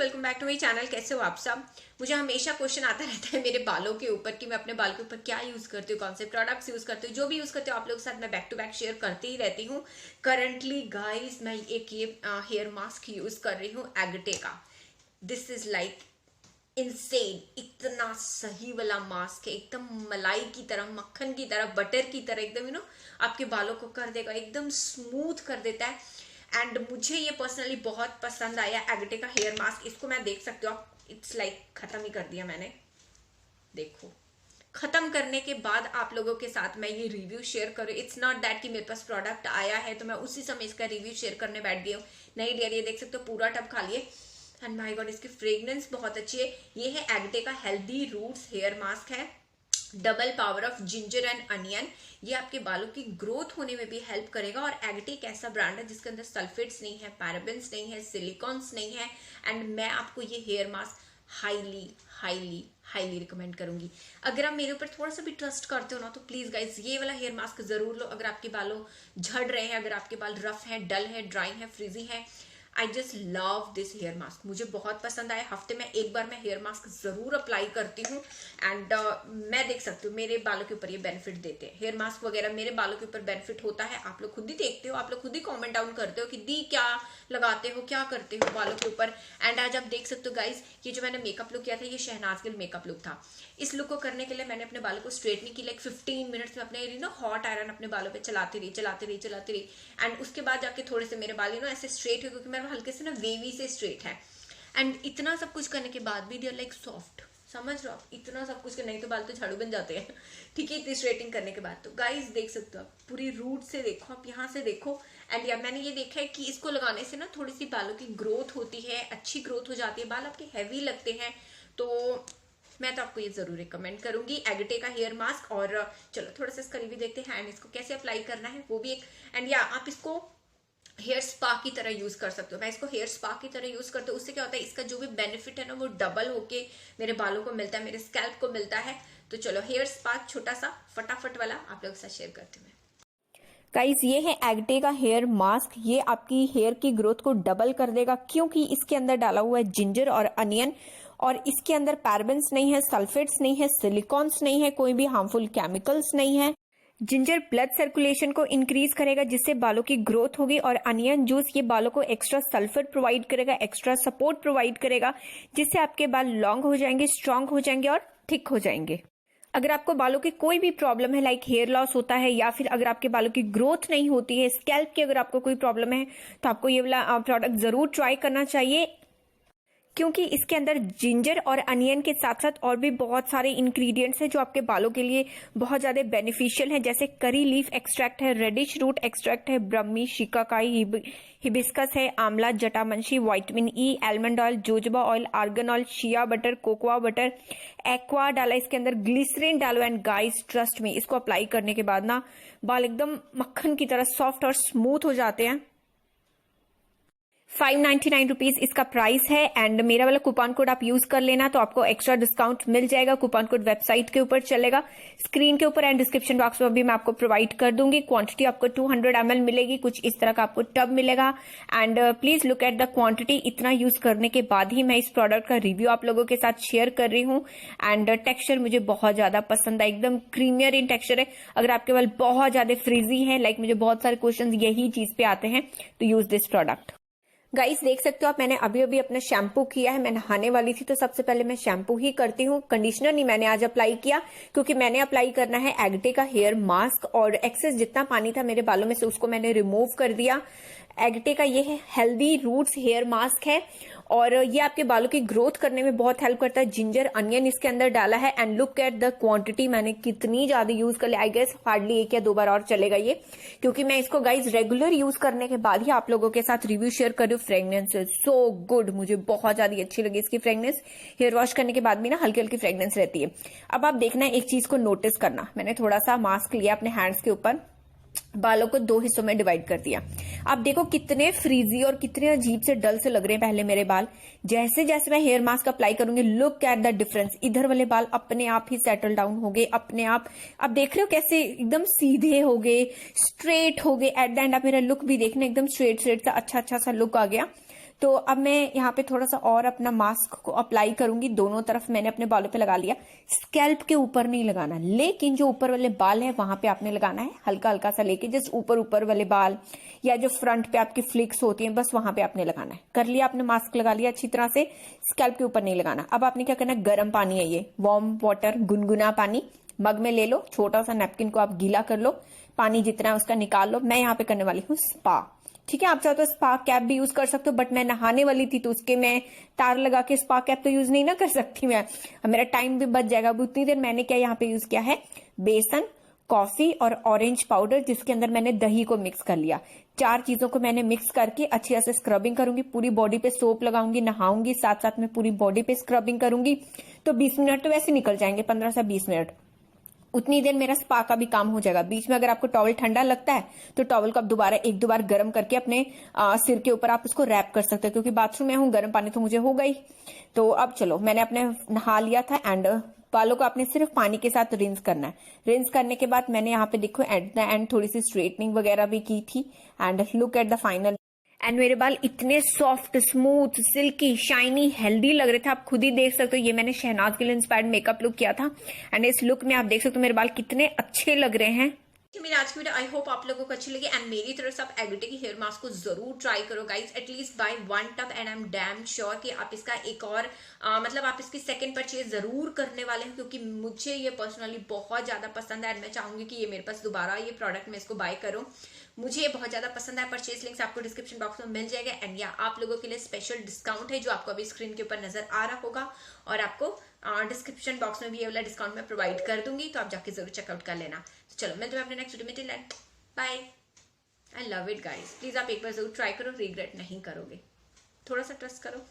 Welcome back to my channel. कैसे हो आप सब। मुझे हमेशा क्वेश्चन आता रहता है मेरे बालों के ऊपर कि मैं अपने बाल के ऊपर क्या यूज करती हूँ, कौन से प्रोडक्ट्स यूज करती हूँ। जो भी यूज करती हूँ आप लोगों के साथ मैं बैक टू बैक शेयर करती ही रहती हूँ। करंटली गाइज मैं एक ये हेयर मास्क यूज कर रही हूँ एग्टे का। दिस इज लाइक इंसेन, इतना सही वाला मास्क है, एकदम मलाई की तरह, मक्खन की तरह, बटर की तरह, एकदम आपके बालों को कर देगा, एकदम स्मूथ कर देता है। एंड मुझे ये पर्सनली बहुत पसंद आया एग्टे का हेयर मास्क। इसको मैं देख सकते हो आप, इट्स लाइक खत्म ही कर दिया मैंने। देखो खत्म करने के बाद आप लोगों के साथ मैं ये रिव्यू शेयर करूँ। इट्स नॉट दैट कि मेरे पास प्रोडक्ट आया है तो मैं उसी समय इसका रिव्यू शेयर करने बैठ गई हूँ। नहीं डियर, ये देख सकते हो पूरा टब खा लिए। एंड माय गॉड, इसकी फ्रेग्रेंस बहुत अच्छी है। ये है एग्टे का हेल्दी रूट्स हेयर मास्क है, double power of ginger and onion. ये आपके बालों की ग्रोथ होने में भी हेल्प करेगा। और एग्टे एक ऐसा ब्रांड है जिसके अंदर सल्फेट्स नहीं है, पैराबेन्स नहीं है, सिलिकॉन्स नहीं है। एंड मैं आपको ये hair mask highly highly highly recommend करूंगी। अगर आप मेरे ऊपर थोड़ा सा भी ट्रस्ट करते हो ना तो प्लीज गाइज ये वाला हेयर मास्क जरूर लो। अगर आपके बालों झड़ रहे हैं, अगर आपके बाल रफ है, डल है, ड्राइंग है, फ्रीजी है, I just love this hair mask. मुझे बहुत पसंद आया। हफ्ते में एक बार मैं हेयर मास्क जरूर अप्लाई करती हूँ। एंड मैं देख सकती हूँ मेरे बालों के ऊपर ये बेनिफिट देते हैं। हेयर मास्क वगैरह मेरे बालों के ऊपर बेनिफिट होता है। आप लोग खुद ही देखते हो, आप लोग खुद ही कमेंट डाउन करते हो कि दी क्या लगाते हो, क्या करते हो बालों के ऊपर। एंड आज आप देख सकते हो गाइज, ये जो मैंने मेकअप लुक किया था ये शहनाज गिल मेकअप लुक था। इस लुक को करने के लिए मैंने अपने बालों को स्ट्रेट नहीं की, लाइक 15 मिनट्स में अपने हॉट आयरन अपने बालों पे चलाती रही। एंड उसके बाद जाके थोड़े से मेरे बाल ऐसे स्ट्रेट हुए, क्योंकि मेरे हल्के से ना वेवी से स्ट्रेट है। एंड इतना सब कुछ करने के बाद भी दे आर लाइक सॉफ्ट। समझ रहे हो आप, इतना सब कुछ करने के बाद तो झाड़ू बन जाते हैं। ठीक है, इतनी स्ट्रेटिंग करने के बाद। तो गाइस देख सकते हो आप, पूरी रूट से देखो, आप यहाँ से देखो। एंड या मैंने ये देखा है कि इसको लगाने से ना थोड़ी सी बालों की ग्रोथ होती है, अच्छी ग्रोथ हो जाती है, बाल आपके हैवी लगते हैं। तो मैं तो आपको ये जरूर रिकमेंड करूंगी एग्टे का हेयर मास्क। और चलो थोड़ा सा इसका रिव्यू देखते हैं एंड इसको कैसे अप्लाई करना है वो भी एक। एंड या आप इसको हेयर स्पा की तरह यूज कर सकते हो। मैं इसको हेयर स्पा की तरह यूज करती हूँ। उससे क्या होता है, इसका जो भी बेनिफिट है ना वो डबल होके मेरे बालों को मिलता है, मेरे स्कैल्प को मिलता है। तो चलो हेयर स्पा छोटा सा फटाफट वाला आप लोगों के साथ शेयर करती हूँ। गाइस ये है एग्टे का हेयर मास्क। ये आपकी हेयर की ग्रोथ को डबल कर देगा, क्योंकि इसके अंदर डाला हुआ है जिंजर और अनियन। और इसके अंदर पैराबेन्स नहीं है, सल्फेट्स नहीं है, सिलिकॉन्स नहीं है, कोई भी हार्मफुल केमिकल्स नहीं है। जिंजर ब्लड सर्कुलेशन को इंक्रीज करेगा जिससे बालों की ग्रोथ होगी। और अनियन जूस ये बालों को एक्स्ट्रा सल्फर प्रोवाइड करेगा, एक्स्ट्रा सपोर्ट प्रोवाइड करेगा, जिससे आपके बाल लॉन्ग हो जाएंगे, स्ट्रांग हो जाएंगे और थिक हो जाएंगे। अगर आपको बालों की कोई भी प्रॉब्लम है, लाइक हेयर लॉस होता है, या फिर अगर आपके बालों की ग्रोथ नहीं होती है, स्कैल्प की अगर आपको कोई प्रॉब्लम है, तो आपको ये वाला प्रोडक्ट जरूर ट्राई करना चाहिए, क्योंकि इसके अंदर जिंजर और अनियन के साथ साथ और भी बहुत सारे इंग्रेडिएंट्स हैं जो आपके बालों के लिए बहुत ज्यादा बेनिफिशियल हैं। जैसे करी लीफ एक्सट्रैक्ट है, रेडिश रूट एक्सट्रैक्ट है, ब्रह्मी, शिकाकाई, हिबिस्कस है, amla, jatamansi, vitamin E, almond oil, jojoba oil, argan oil, shea butter, cocoa butter, aqua डाला इसके अंदर, ग्लिसरीन डालो। एंड गाइस ट्रस्ट मी, इसको अप्लाई करने के बाद ना बाल एकदम मक्खन की तरह सॉफ्ट और स्मूथ हो जाते हैं। 599 रुपीज इसका प्राइस है। एंड मेरा वाला कूपन कोड आप यूज कर लेना तो आपको एक्स्ट्रा डिस्काउंट मिल जाएगा। कूपन कोड वेबसाइट के ऊपर चलेगा, स्क्रीन के ऊपर एंड डिस्क्रिप्शन बॉक्स में भी मैं आपको प्रोवाइड कर दूंगी। क्वांटिटी आपको 200 ml मिलेगी, कुछ इस तरह का आपको टब मिलेगा। And please look at the quantity. इतना यूज करने के बाद ही मैं इस प्रोडक्ट का रिव्यू आप लोगों के साथ शेयर कर रही हूँ। एंड टेक्सचर मुझे बहुत ज्यादा पसंद है, एकदम क्रीमियर इन टेक्सचर है। अगर आपके बाल बहुत ज्यादा फ्रीजी है, लाइक मुझे बहुत सारे क्वेश्चन यही चीज पे आते हैं, तो यूज दिस प्रोडक्ट। गाइस देख सकते हो आप, मैंने अभी अभी अपना शैम्पू किया है। मैं नहाने वाली थी तो सबसे पहले मैं शैम्पू ही करती हूँ, कंडीशनर नहीं मैंने आज अप्लाई किया, क्योंकि मैंने अप्लाई करना है एग्टे का हेयर मास्क। और एक्सेस जितना पानी था मेरे बालों में से उसको मैंने रिमूव कर दिया। एग्टे का ये है हेल्दी रूट्स हेयर मास्क है और ये आपके बालों की ग्रोथ करने में बहुत हेल्प करता है। जिंजर अनियन इसके अंदर डाला है। And look at the quantity, मैंने कितनी ज्यादा यूज कर लिया। आई गेस हार्डली 1 या 2 बार और चलेगा ये, क्योंकि मैं इसको गाइज रेगुलर यूज करने के बाद ही आप लोगों के साथ रिव्यू शेयर कर रही हूँ। फ्रेग्रेंस इज सो गुड, मुझे बहुत ज्यादा अच्छी लगी इसकी फ्रेग्रेंस। हेयर वॉश करने के बाद भी ना हल्की हल्की फ्रेग्रेंस रहती है। अब आप देखना एक चीज को नोटिस करना, मैंने थोड़ा सा मास्क लिया अपने हैंड्स के ऊपर, बालों को 2 हिस्सों में डिवाइड कर दिया। आप देखो कितने फ्रीजी और कितने अजीब से डल से लग रहे हैं पहले मेरे बाल। जैसे जैसे मैं हेयर मास्क अप्लाई करूंगी, लुक एट द डिफरेंस। इधर वाले बाल अपने आप ही सेटल डाउन हो गए, अपने आप देख रहे हो कैसे एकदम सीधे हो गए, स्ट्रेट हो गए। एट द एंड आप मेरा लुक भी देखना, एकदम स्ट्रेट सा अच्छा सा लुक आ गया। तो अब मैं यहाँ पे थोड़ा सा और अपना मास्क को अप्लाई करूंगी। दोनों तरफ मैंने अपने बालों पे लगा लिया। स्कैल्प के ऊपर नहीं लगाना, लेकिन जो ऊपर वाले बाल है वहां पे आपने लगाना है, हल्का हल्का सा लेके, जस्ट ऊपर ऊपर वाले बाल या जो फ्रंट पे आपकी फ्लिक्स होती है बस वहां पे आपने लगाना है। कर लिया आपने, मास्क लगा लिया अच्छी तरह से, स्कैल्प के ऊपर नहीं लगाना। अब आपने क्या करना है, गर्म पानी है ये, वार्म वाटर, गुनगुना पानी मग में ले लो, छोटा सा नैपकिन को आप गीला कर लो, पानी जितना है उसका निकाल लो। मैं यहाँ पे करने वाली हूँ स्पा। ठीक है, आप चाहो तो स्पा कैप भी यूज कर सकते हो, बट मैं नहाने वाली थी तो उसके मैं तार लगा के स्पा कैप तो यूज नहीं ना कर सकती मैं, मेरा टाइम भी बच जाएगा। अब उतनी देर मैंने क्या यहाँ पे यूज किया है, बेसन, कॉफी और ऑरेंज पाउडर, जिसके अंदर मैंने दही को मिक्स कर लिया। 4 चीजों को मैंने मिक्स करके अच्छी तरह से स्क्रबिंग करूंगी, पूरी बॉडी पे सोप लगाऊंगी, नहाऊंगी, साथ साथ में पूरी बॉडी पे स्क्रबिंग करूंगी। तो 20 मिनट तो वैसे निकल जाएंगे, 15 से 20 मिनट, उतनी देर मेरा स्पा का भी काम हो जाएगा। बीच में अगर आपको टॉवल ठंडा लगता है तो टॉवल को आप दोबारा 1-2 बार गर्म करके अपने सिर के ऊपर आप उसको रैप कर सकते हो, क्योंकि बाथरूम में हूं, गर्म पानी तो मुझे हो गई। तो अब चलो, मैंने अपने नहा लिया था एंड बालों को आपने सिर्फ पानी के साथ रिंस करना है। रिंस करने के बाद मैंने यहाँ पे देखो एट द एंड थोड़ी सी स्ट्रेटनिंग वगैरह भी की थी and look at the final. And मेरे बाल इतने soft, smooth, silky, shiny, healthy लग रहे थे, आप खुद ही देख सकते हो। ये मैंने शहनाज के लिए इंस्पायर्ड मेकअप लुक किया था एंड इस लुक में आप देख सकते हो मेरे बाल कितने अच्छे लग रहे हैं। मेरी आज की वीडियो आई होप आप लोगों को अच्छी लगी एंड मेरी तरफ से आप एग्टे की हेयर मास्क को जरूर ट्राई करो guys, at least buy 1 tub and I am damn sure कि आप इसका एक और मतलब आप इसकी सेकंड परचेज जरूर करने वाले हैं, क्योंकि मुझे ये पर्सनली बहुत ज्यादा पसंद है एंड मैं चाहूंगी कि ये मेरे पास दोबारा ये प्रोडक्ट मैं इसको बाय करूं। मुझे ये बहुत ज्यादा पसंद है। परचेज लिंक्स आपको डिस्क्रिप्शन बॉक्स में मिल जाएगा एंड या आप लोगों के लिए स्पेशल डिस्काउंट है जो आपको अभी स्क्रीन के ऊपर नजर आ रहा होगा, और आपको डिस्क्रिप्शन बॉक्स में भी ये वाला डिस्काउंट मैं प्रोवाइड कर दूंगी, तो आप जाके जरूर चेकआउट कर लेना। तो चलो, मैं तुम्हें अपने नेक्स्ट वीडियो में मिलूंगी। Bye. I love it guys, please आप एक बार जरूर ट्राई करो, रिग्रेट नहीं करोगे, थोड़ा सा ट्रस्ट करो।